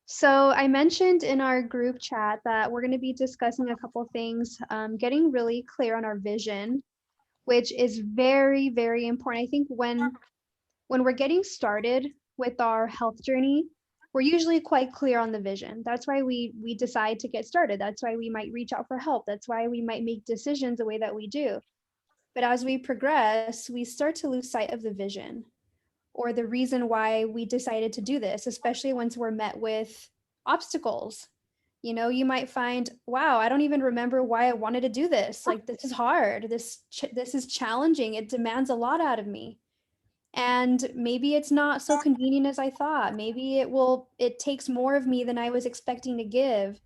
So I mentioned in our group chat that we're going to be discussing a couple things, getting really clear on our vision, which is very, very important. I think when we're getting started with our health journey, we're usually quite clear on the vision. That's why we decide to get started. That's why we might reach out for help. That's why we might make decisions the way that we do. But as we progress, we start to lose sight of the vision or the reason why we decided to do this, especially once we're met with obstacles. You know, you might find, wow, I don't even remember why I wanted to do this. Like, this is hard. This is challenging. It demands a lot out of me. And maybe it's not so convenient as I thought. Maybe it takes more of me than I was expecting to give.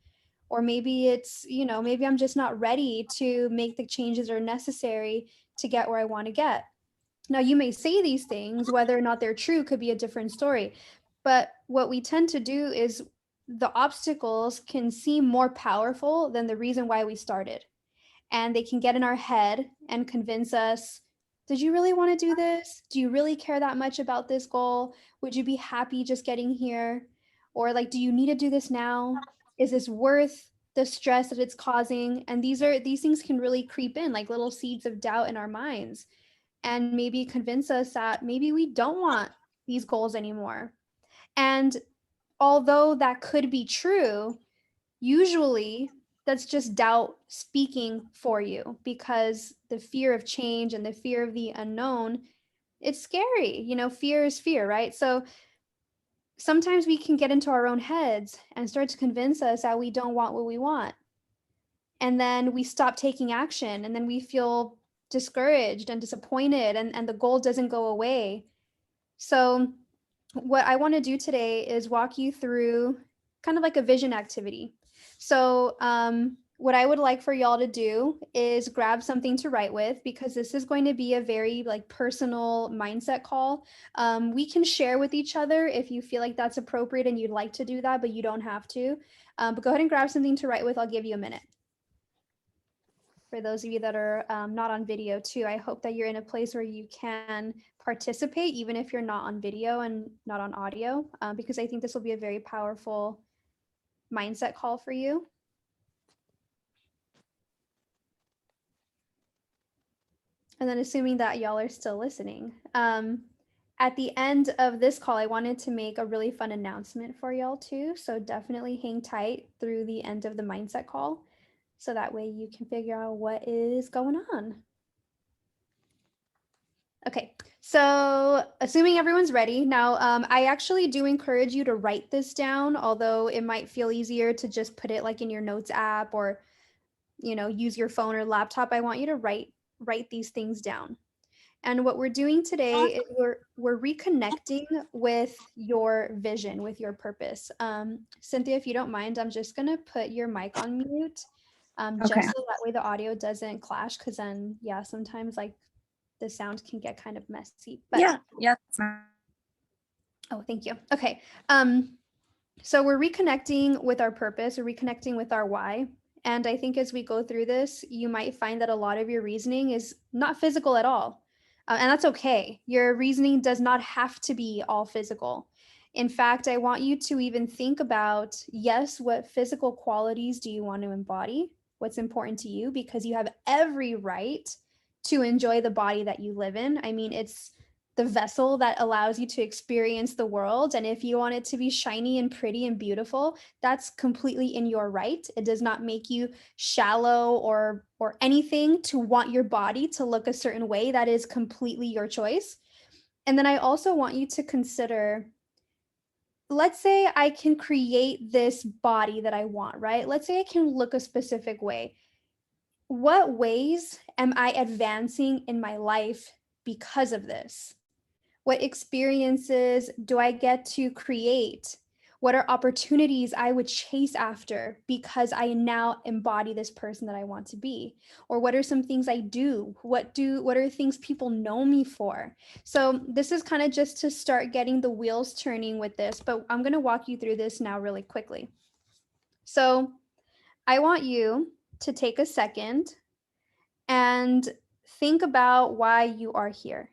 Or maybe maybe I'm just not ready to make the changes that are necessary to get where I want to get. Now, you may say these things, whether or not they're true could be a different story. But what we tend to do is the obstacles can seem more powerful than the reason why we started. And they can get in our head and convince us, did you really want to do this? Do you really care that much about this goal? Would you be happy just getting here? Or like, do you need to do this now? Is this worth the stress that it's causing? And these things can really creep in like little seeds of doubt in our minds and maybe convince us that maybe we don't want these goals anymore. And although that could be true, usually that's just doubt speaking for you because the fear of change and the fear of the unknown, it's scary. You know, fear is fear, right? So sometimes we can get into our own heads and start to convince us that we don't want what we want. And then we stop taking action and then we feel discouraged and disappointed and the goal doesn't go away. So what I want to do today is walk you through kind of like a vision activity. So what I would like for y'all to do is grab something to write with because this is going to be a very like personal mindset call. We can share with each other if you feel like that's appropriate and you'd like to do that, but you don't have to. But go ahead and grab something to write with. I'll give you a minute. For those of you that are not on video too, I hope that you're in a place where you can participate, even if you're not on video and not on audio, because I think this will be a very powerful mindset call for you. And then assuming that y'all are still listening, at the end of this call, I wanted to make a really fun announcement for y'all too. So definitely hang tight through the end of the mindset call. So that way you can figure out what is going on. Okay, so assuming everyone's ready, now I actually do encourage you to write this down, although it might feel easier to just put it like in your notes app or, you know, use your phone or laptop. I want you to write these things down. And what we're doing today is we're reconnecting with your vision, with your purpose. Cynthia, if you don't mind, I'm just gonna put your mic on mute, Okay. just so that way the audio doesn't clash. Because then, yeah, sometimes like the sound can get kind of messy. But Yeah. oh, thank you. Okay. So we're reconnecting with our purpose, we're reconnecting with our why. And I think as we go through this, you might find that a lot of your reasoning is not physical at all. And that's okay. Your reasoning does not have to be all physical. In fact, I want you to even think about yes, what physical qualities do you want to embody? What's important to you? Because you have every right to enjoy the body that you live in. I mean, it's the vessel that allows you to experience the world. And if you want it to be shiny and pretty and beautiful, that's completely in your right. It does not make you shallow or anything to want your body to look a certain way. That is completely your choice. And then I also want you to consider, let's say I can create this body that I want, right? Let's say I can look a specific way. What ways am I advancing in my life because of this? What experiences do I get to create? What are opportunities I would chase after because I now embody this person that I want to be? Or what are some things I do? What are things people know me for? So this is kind of just to start getting the wheels turning with this, but I'm going to walk you through this now really quickly. So I want you to take a second and think about why you are here.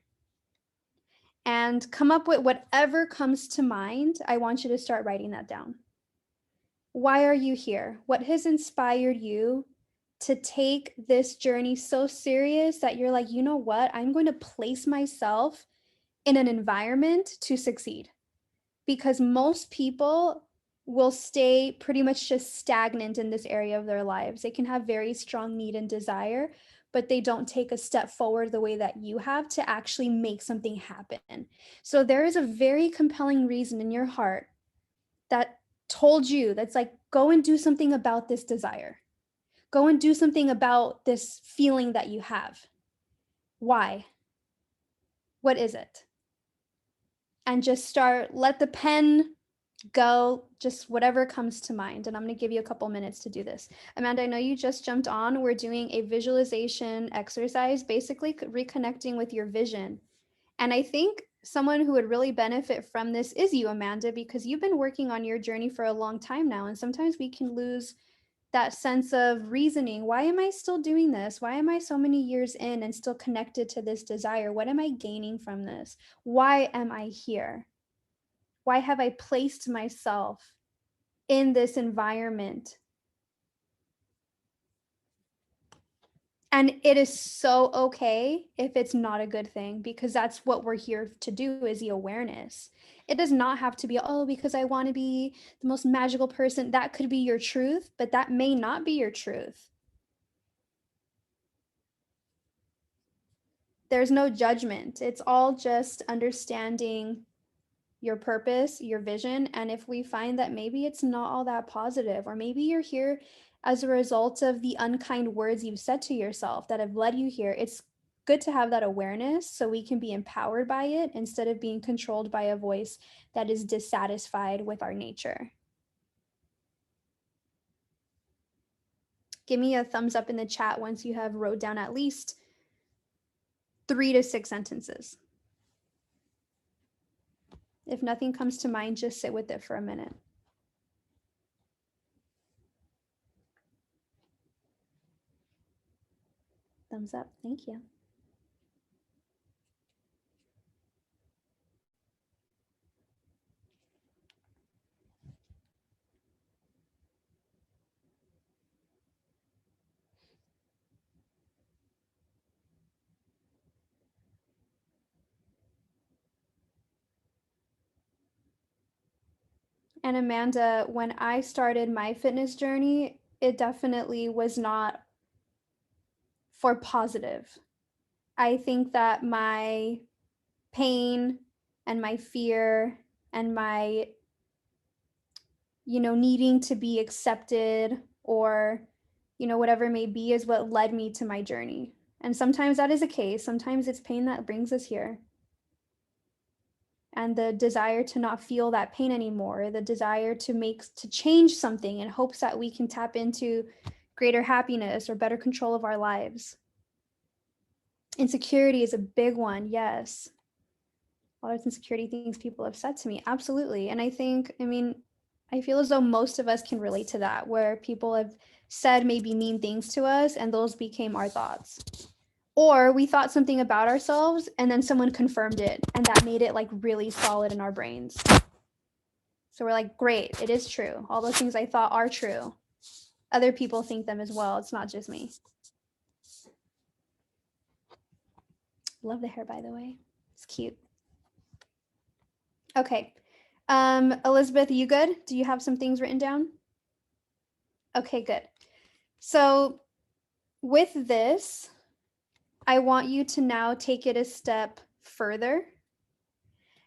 and come up with whatever comes to mind. I want you to start writing that down. Why are you here? What has inspired you to take this journey so serious that you're like, you know what? I'm going to place myself in an environment to succeed. Because most people will stay pretty much just stagnant in this area of their lives. They can have very strong need and desire, but they don't take a step forward the way that you have to actually make something happen. So there is a very compelling reason in your heart that told you, that's like, go and do something about this desire. Go and do something about this feeling that you have. Why? What is it? And just start, let the pen go, just whatever comes to mind. And I'm going to give you a couple minutes to do this. Amanda, I know you just jumped on. We're doing a visualization exercise, basically reconnecting with your vision. And I think someone who would really benefit from this is you, Amanda, because you've been working on your journey for a long time now. And sometimes we can lose that sense of reasoning. Why am I still doing this? Why am I so many years in and still connected to this desire? What am I gaining from this? Why am I here? Why have I placed myself in this environment? And it is so okay if it's not a good thing, because that's what we're here to do, is the awareness. It does not have to be, oh, because I want to be the most magical person. That could be your truth, but that may not be your truth. There's no judgment. It's all just understanding your purpose, your vision. And if we find that maybe it's not all that positive, or maybe you're here as a result of the unkind words you've said to yourself that have led you here, it's good to have that awareness so we can be empowered by it instead of being controlled by a voice that is dissatisfied with our nature. Give me a thumbs up in the chat once you have wrote down at least 3 to 6 sentences. If nothing comes to mind, just sit with it for a minute. Thumbs up. Thank you. And Amanda, when I started my fitness journey, it definitely was not for positive. I think that my pain and my fear and my, needing to be accepted, or, whatever it may be, is what led me to my journey. And sometimes that is a case. Sometimes it's pain that brings us here. And the desire to not feel that pain anymore, the desire to change something in hopes that we can tap into greater happiness or better control of our lives. Insecurity is a big one, yes. All those insecurity things people have said to me, absolutely. And I feel as though most of us can relate to that, where people have said maybe mean things to us and those became our thoughts. Or we thought something about ourselves and then someone confirmed it, and that made it like really solid in our brains. So we're like, great, it is true. All those things I thought are true. Other people think them as well. It's not just me. Love the hair, by the way. It's cute. Okay. Elizabeth, you good? Do you have some things written down? Okay, good. So with this, I want you to now take it a step further.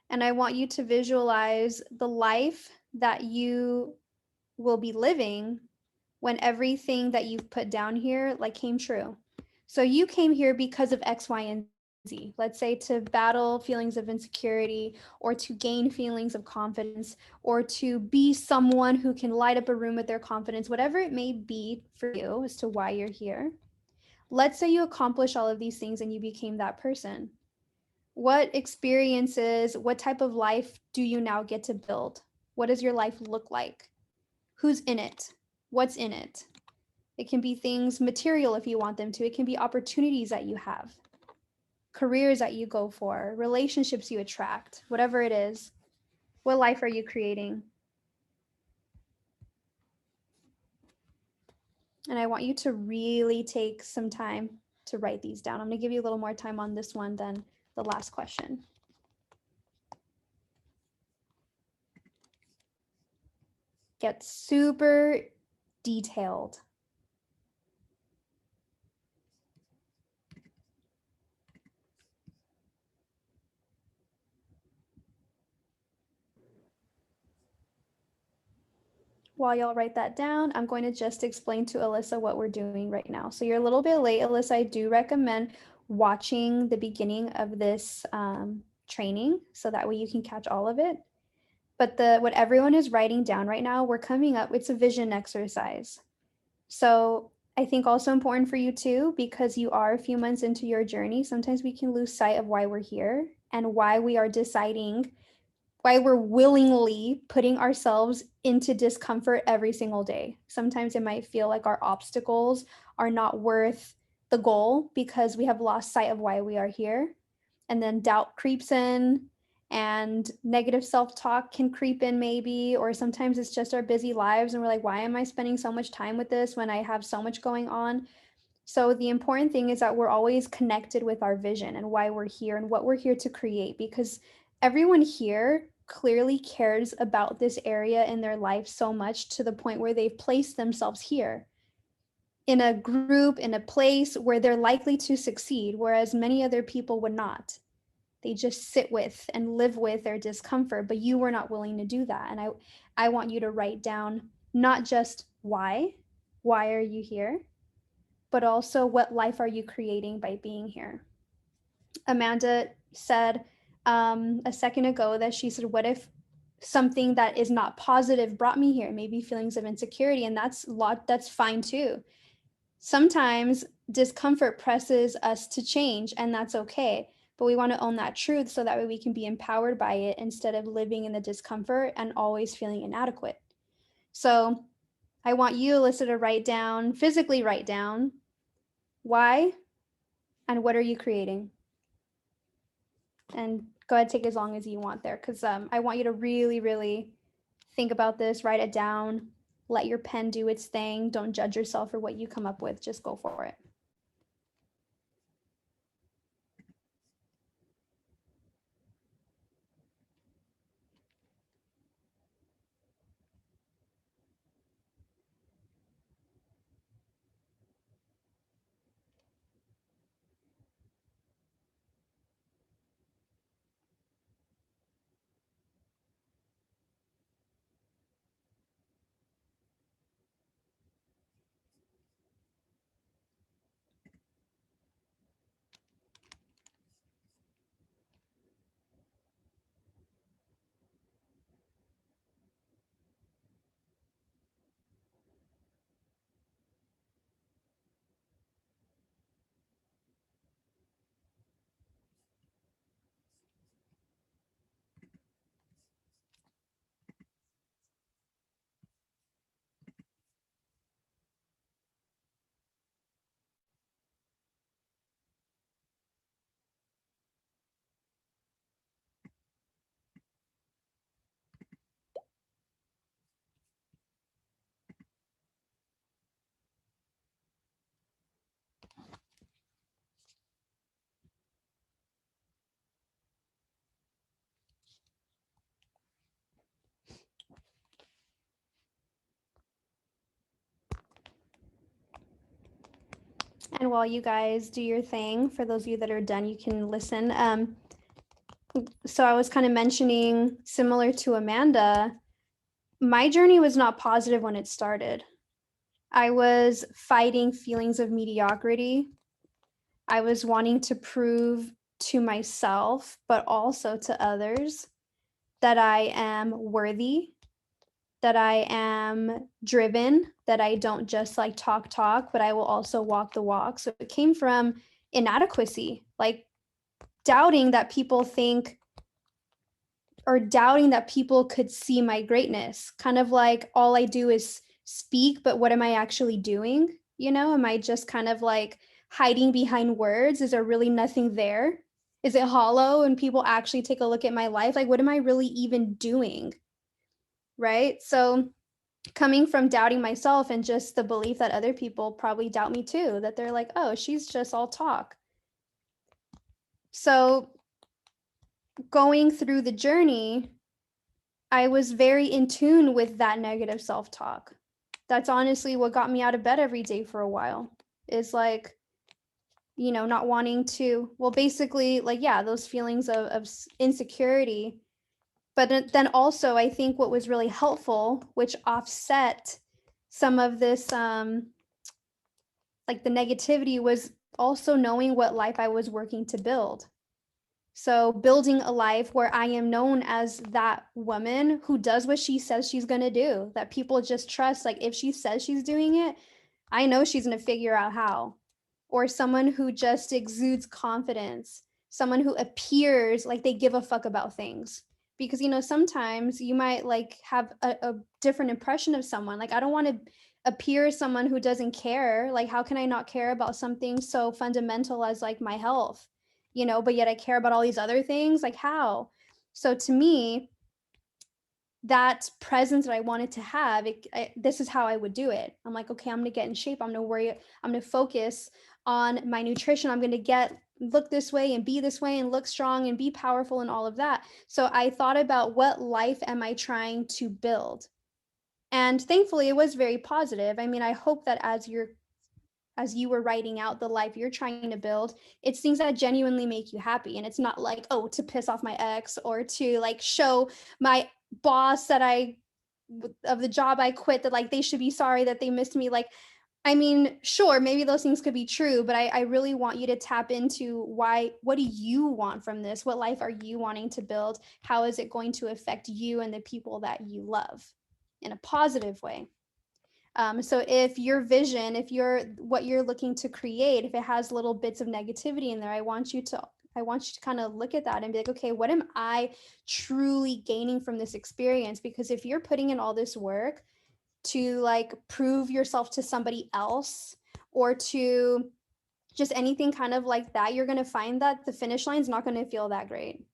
And I want you to visualize the life that you will be living when everything that you've put down here came true. So you came here because of X, Y, and Z. Let's say to battle feelings of insecurity, or to gain feelings of confidence, or to be someone who can light up a room with their confidence, whatever it may be for you as to why you're here. Let's say you accomplish all of these things and you became that person. What experiences, what type of life do you now get to build? What does your life look like? Who's in it? What's in it? It can be things material if you want them to. It can be opportunities that you have. careers that you go for, relationships you attract, whatever it is. What life are you creating? And I want you to really take some time to write these down. I'm going to give you a little more time on this one than the last question. Get super detailed. While y'all write that down, I'm going to just explain to Alyssa what we're doing right now. So you're a little bit late, Alyssa. I do recommend watching the beginning of this training so that way you can catch all of it. But what everyone is writing down right now, we're coming up, it's a vision exercise. So I think also important for you too, because you are a few months into your journey, sometimes we can lose sight of why we're here and why we are deciding, why we're willingly putting ourselves into discomfort every single day. Sometimes it might feel like our obstacles are not worth the goal because we have lost sight of why we are here. And then doubt creeps in and negative self-talk can creep in maybe, or sometimes it's just our busy lives and we're like, why am I spending so much time with this when I have so much going on? So the important thing is that we're always connected with our vision and why we're here and what we're here to create, because everyone here clearly cares about this area in their life so much to the point where they've placed themselves here in a group, in a place where they're likely to succeed, whereas many other people would not. They just sit with and live with their discomfort, but you were not willing to do that. And I want you to write down not just why are you here, but also what life are you creating by being here. Amanda said a second ago that she said, what if something that is not positive brought me here? Maybe feelings of insecurity, and that's fine too. Sometimes discomfort presses us to change, and that's okay. But we want to own that truth so that way we can be empowered by it instead of living in the discomfort and always feeling inadequate. So I want you, Alyssa, to physically write down why and what are you creating? And go ahead, take as long as you want there, because I want you to really, really think about this, write it down, let your pen do its thing. Don't judge yourself for what you come up with, just go for it. And while you guys do your thing, for those of you that are done, you can listen. So I was kind of mentioning, similar to Amanda, my journey was not positive when it started. I was fighting feelings of mediocrity. I was wanting to prove to myself, but also to others, that I am worthy, that I am driven, that I don't just like talk, but I will also walk the walk. So it came from inadequacy, like doubting that people think, or doubting that people could see my greatness. Kind of like all I do is speak, but what am I actually doing? You know, am I just kind of like hiding behind words? Is there really nothing there? Is it hollow and people actually take a look at my life? Like, what am I really even doing? Right? So coming from doubting myself and just the belief that other people probably doubt me too, that they're like, oh, she's just all talk. So going through the journey, I was very in tune with that negative self-talk. That's honestly what got me out of bed every day for a while. Is like, you know, not wanting to, well, basically, like, yeah, those feelings of insecurity. But then also, I think what was really helpful, which offset some of this, like the negativity, was also knowing what life I was working to build. So building a life where I am known as that woman who does what she says she's going to do, that people just trust. Like if she says she's doing it, I know she's going to figure out how. Or someone who just exudes confidence, someone who appears like they give a fuck about things. Because, you know, sometimes you might like have a different impression of someone. Like, I don't want to appear as someone who doesn't care. Like, how can I not care about something so fundamental as like my health? You know, but yet I care about all these other things. Like, how? So to me, that presence that I wanted to have, this is how I would do it. I'm like, okay, I'm going to get in shape. I'm going to focus on my nutrition. I'm going to look this way and be this way and look strong and be powerful and all of that. So I thought about what life am I trying to build? And thankfully it was very positive. I mean, I hope that as you were writing out the life you're trying to build, it's things that genuinely make you happy. And it's not like, oh, to piss off my ex or to like show my boss that of the job I quit, that like they should be sorry that they missed me. Like, I mean, sure, maybe those things could be true, but I really want you to tap into what do you want from this? What life are you wanting to build? How is it going to affect you and the people that you love in a positive way? So if your vision, if what you're looking to create, if it has little bits of negativity in there, I want you to kind of look at that and be like, okay, what am I truly gaining from this experience? Because if you're putting in all this work to like prove yourself to somebody else or to just anything kind of like that, you're going to find that the finish line is not going to feel that great.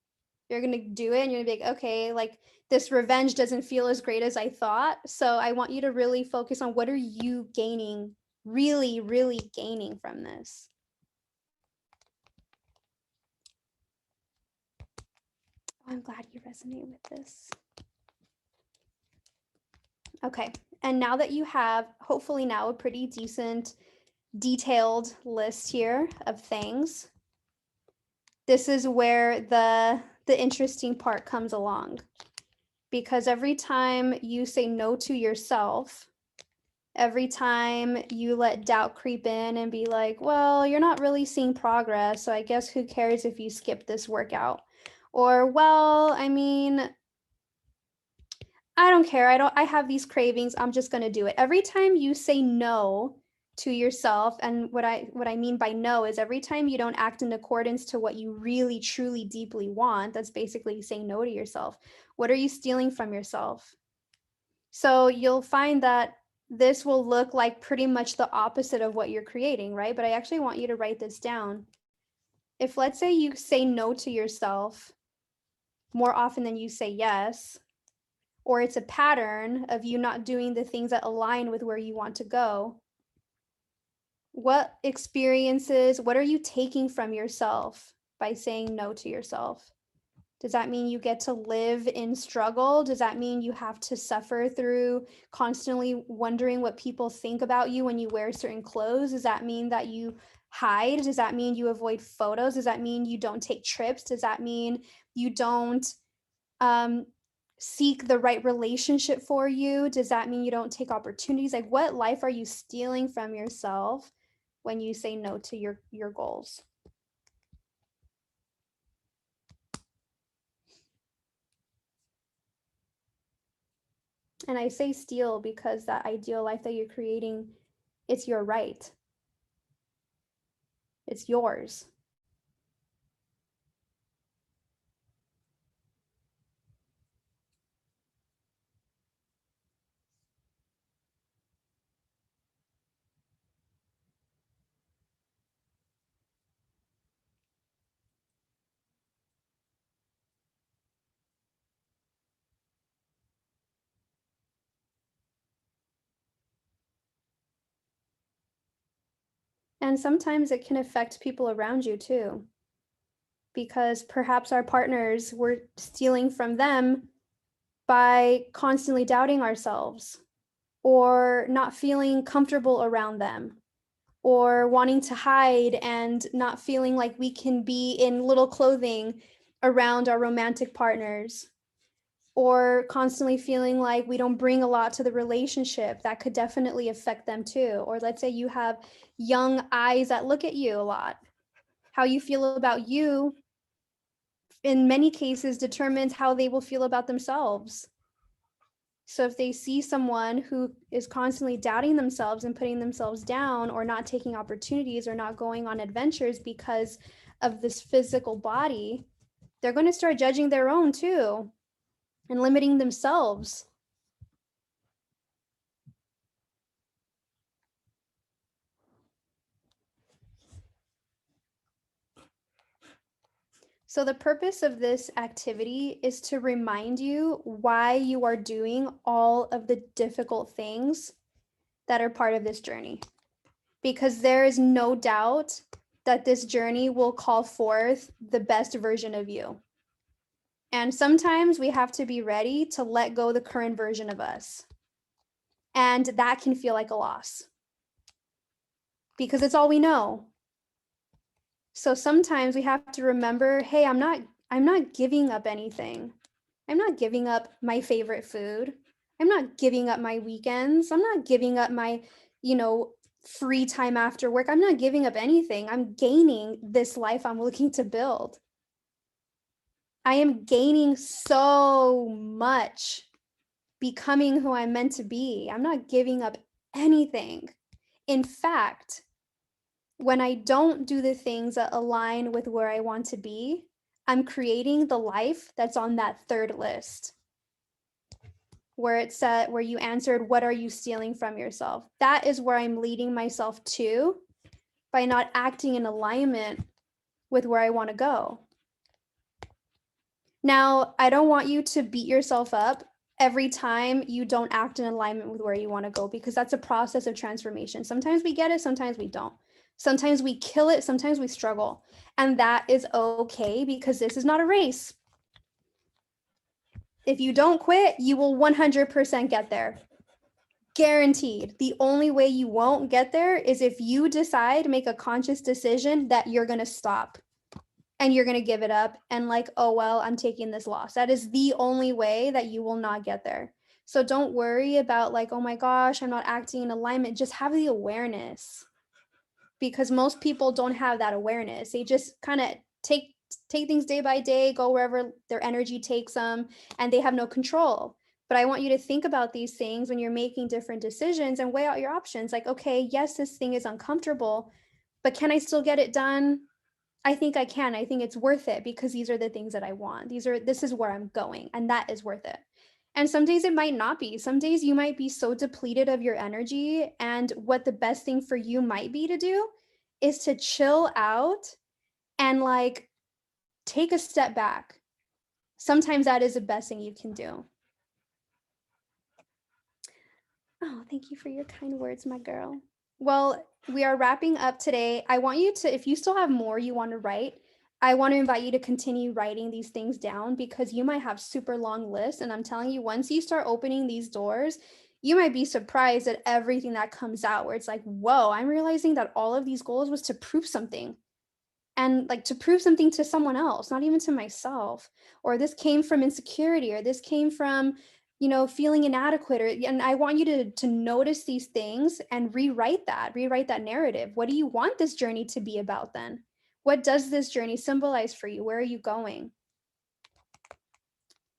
You're going to do it and you're going to be like, okay, like this revenge doesn't feel as great as I thought. So I want you to really focus on what are you gaining, really, really gaining from this. Oh, I'm glad you resonate with this. Okay. And now that you have, hopefully now, a pretty decent, detailed list here of things, this is where the interesting part comes along. Because every time you say no to yourself, every time you let doubt creep in and be like, well, you're not really seeing progress, so I guess who cares if you skip this workout? Or, well, I mean, I don't care. I have these cravings. I'm just going to do it. Every time you say no to yourself, and what I mean by no is every time you don't act in accordance to what you really truly deeply want, that's basically saying no to yourself. What are you stealing from yourself? So you'll find that this will look like pretty much the opposite of what you're creating, right? But I actually want you to write this down. If let's say you say no to yourself more often than you say yes, or it's a pattern of you not doing the things that align with where you want to go, what experiences, what are you taking from yourself by saying no to yourself? Does that mean you get to live in struggle? Does that mean you have to suffer through constantly wondering what people think about you when you wear certain clothes? Does that mean that you hide? Does that mean you avoid photos? Does that mean you don't take trips? Does that mean you don't seek the right relationship for you? Does that mean you don't take opportunities? Like, what life are you stealing from yourself when you say no to your goals? And I say steal because that ideal life that you're creating, it's your right. It's yours. And sometimes it can affect people around you too, because perhaps our partners, we're stealing from them by constantly doubting ourselves or not feeling comfortable around them or wanting to hide and not feeling like we can be in little clothing around our romantic partners, or constantly feeling like we don't bring a lot to the relationship. That could definitely affect them too. Or let's say you have young eyes that look at you a lot. How you feel about you in many cases determines how they will feel about themselves. So if they see someone who is constantly doubting themselves and putting themselves down, or not taking opportunities, or not going on adventures because of this physical body, they're going to start judging their own too and limiting themselves. So the purpose of this activity is to remind you why you are doing all of the difficult things that are part of this journey. Because there is no doubt that this journey will call forth the best version of you. And sometimes we have to be ready to let go the current version of us. And that can feel like a loss because it's all we know. So sometimes we have to remember, hey, I'm not giving up anything. I'm not giving up my favorite food. I'm not giving up my weekends. I'm not giving up my, free time after work. I'm not giving up anything. I'm gaining this life I'm looking to build. I am gaining so much becoming who I'm meant to be. I'm not giving up anything. In fact, when I don't do the things that align with where I want to be, I'm creating the life that's on that third list where it said, where you answered, what are you stealing from yourself? That is where I'm leading myself to by not acting in alignment with where I want to go. Now, I don't want you to beat yourself up every time you don't act in alignment with where you want to go, because that's a process of transformation. Sometimes we get it, sometimes we don't. Sometimes we kill it, sometimes we struggle. And that is okay, because this is not a race. If you don't quit, you will 100% get there. Guaranteed. The only way you won't get there is if you decide, make a conscious decision that you're going to stop and you're going to give it up and like, oh, well, I'm taking this loss. That is the only way that you will not get there. So don't worry about like, oh my gosh, I'm not acting in alignment. Just have the awareness, because most people don't have that awareness. They just kind of take things day by day, go wherever their energy takes them, and they have no control. But I want you to think about these things when you're making different decisions and weigh out your options. Like, okay, yes, this thing is uncomfortable, but can I still get it done? I think I can. I think it's worth it because these are the things that I want. This is where I'm going, and that is worth it. And some days it might not be. Some days you might be so depleted of your energy, and what the best thing for you might be to do is to chill out and like take a step back. Sometimes that is the best thing you can do. Oh, thank you for your kind words, my girl. Well, we are wrapping up today. I want you to, if you still have more you want to write, I want to invite you to continue writing these things down, because you might have super long lists. And I'm telling you, once you start opening these doors, you might be surprised at everything that comes out, where it's like, whoa, I'm realizing that all of these goals was to prove something, and like to prove something to someone else, not even to myself. Or this came from insecurity, or this came from, feeling inadequate. And I want you to notice these things and rewrite that narrative. What do you want this journey to be about then? What does this journey symbolize for you? Where are you going?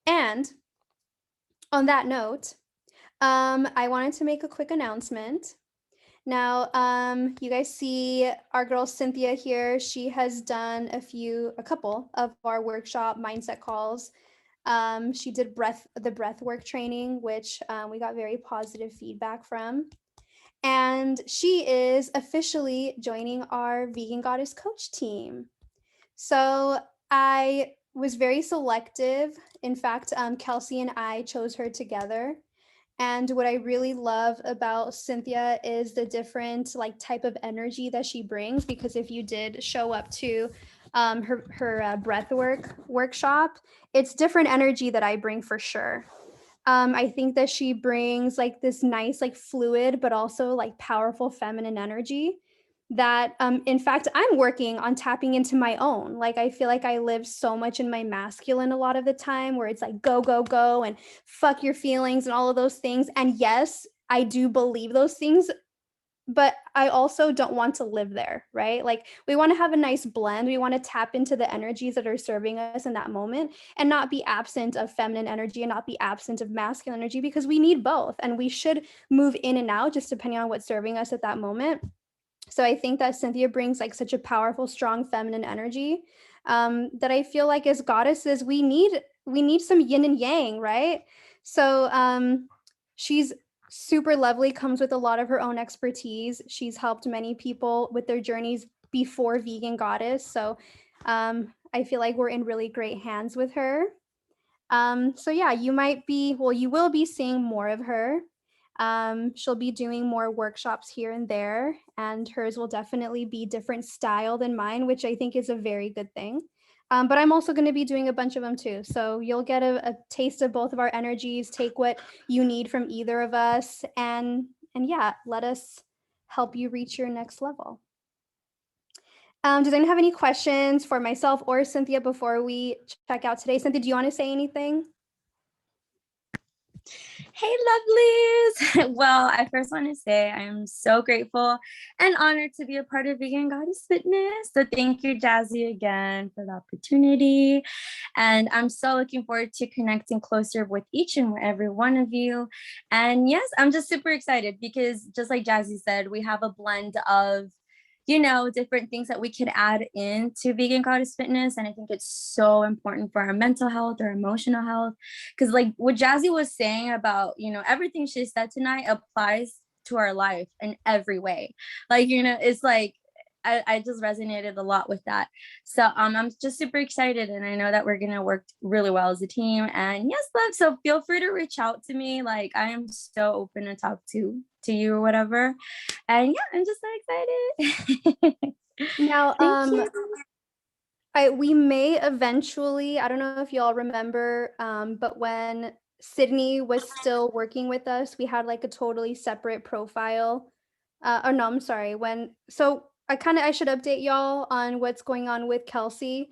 And on that note, I wanted to make a quick announcement. Now, you guys see our girl Cynthia here. She has done a couple of our workshop mindset calls. She did the breath work training, which we got very positive feedback from. And she is officially joining our Vegan Goddess Coach team. So I was very selective. In fact, Kelsey and I chose her together. And what I really love about Cynthia is the different like type of energy that she brings. Because if you did show up to her breath workshop, it's different energy that I bring for sure. I think that she brings like this nice, like fluid, but also like powerful feminine energy that, in fact, I'm working on tapping into my own. Like, I feel like I live so much in my masculine a lot of the time where it's like, go, go, go, and fuck your feelings and all of those things. And yes, I do believe those things, but I also don't want to live there, right? Like we want to have a nice blend. We want to tap into the energies that are serving us in that moment and not be absent of feminine energy and not be absent of masculine energy, because we need both and we should move in and out just depending on what's serving us at that moment. So I think that Cynthia brings like such a powerful, strong feminine energy, that I feel like as goddesses, we need some yin and yang, right? So she's super lovely, comes with a lot of her own expertise. She's helped many people with their journeys before Vegan Goddess. So I feel like we're in really great hands with her. So yeah, you will be seeing more of her. She'll be doing more workshops here and there, and hers will definitely be different style than mine, which I think is a very good thing. But I'm also going to be doing a bunch of them too. So you'll get a taste of both of our energies, take what you need from either of us, and yeah, let us help you reach your next level. Does anyone have any questions for myself or Cynthia before we check out today? Cynthia, do you want to say anything? Hey, lovelies. Well, I first want to say I'm so grateful and honored to be a part of Vegan Goddess Fitness. So thank you, Jazzy, again for the opportunity. And I'm so looking forward to connecting closer with each and every one of you. And yes, I'm just super excited because just like Jazzy said, we have a blend of different things that we could add into Vegan Goddess Fitness. And I think it's so important for our mental health, our emotional health. Because like what Jazzy was saying about, everything she said tonight applies to our life in every way. Like, it's like, I just resonated a lot with that. So I'm just super excited, and I know that we're gonna work really well as a team. And yes, love. So feel free to reach out to me. Like I am so open to talk to you or whatever. And yeah, I'm just so excited. Now, Thank you. we may eventually, I don't know if y'all remember, but when Sydney was still working with us, we had like a totally separate profile. Or no, I'm sorry. I should update y'all on what's going on with Kelsey.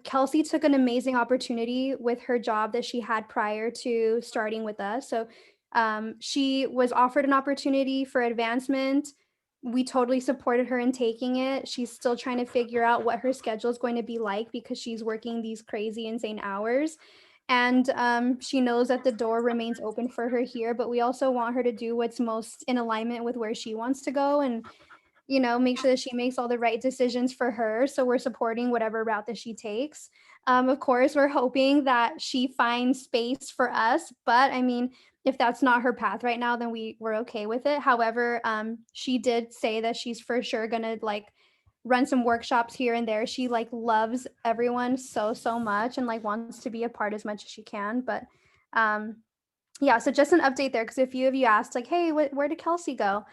Kelsey took an amazing opportunity with her job that she had prior to starting with us. So she was offered an opportunity for advancement. We totally supported her in taking it. She's still trying to figure out what her schedule is going to be like because she's working these crazy, insane hours. And she knows that the door remains open for her here, but we also want her to do what's most in alignment with where she wants to go and, make sure that she makes all the right decisions for her. So we're supporting whatever route that she takes. Of course, we're hoping that she finds space for us, but I mean, if that's not her path right now, then we're okay with it. However, she did say that she's for sure gonna like run some workshops here and there. She like loves everyone so much and like wants to be a part as much as she can. But yeah, so just an update there, because a few of you asked like, hey, where did Kelsey go?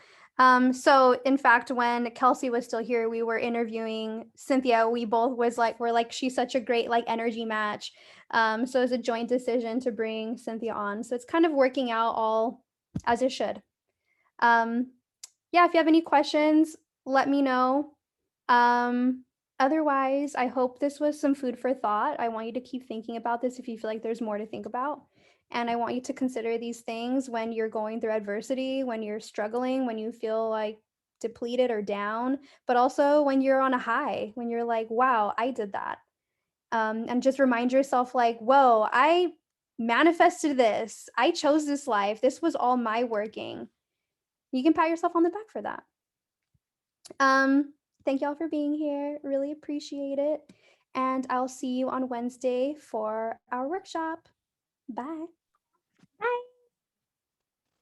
So in fact, when Kelsey was still here, we were interviewing Cynthia. We both we're like, she's such a great like energy match. So it's a joint decision to bring Cynthia on. So it's kind of working out all as it should. Yeah, if you have any questions, let me know. Otherwise, I hope this was some food for thought. I want you to keep thinking about this if you feel like there's more to think about. And I want you to consider these things when you're going through adversity, when you're struggling, when you feel like depleted or down, but also when you're on a high, when you're like, wow, I did that. And just remind yourself, like, whoa, I manifested this. I chose this life. This was all my working. You can pat yourself on the back for that. Thank y'all for being here. Really appreciate it. And I'll see you on Wednesday for our workshop. Bye. Bye.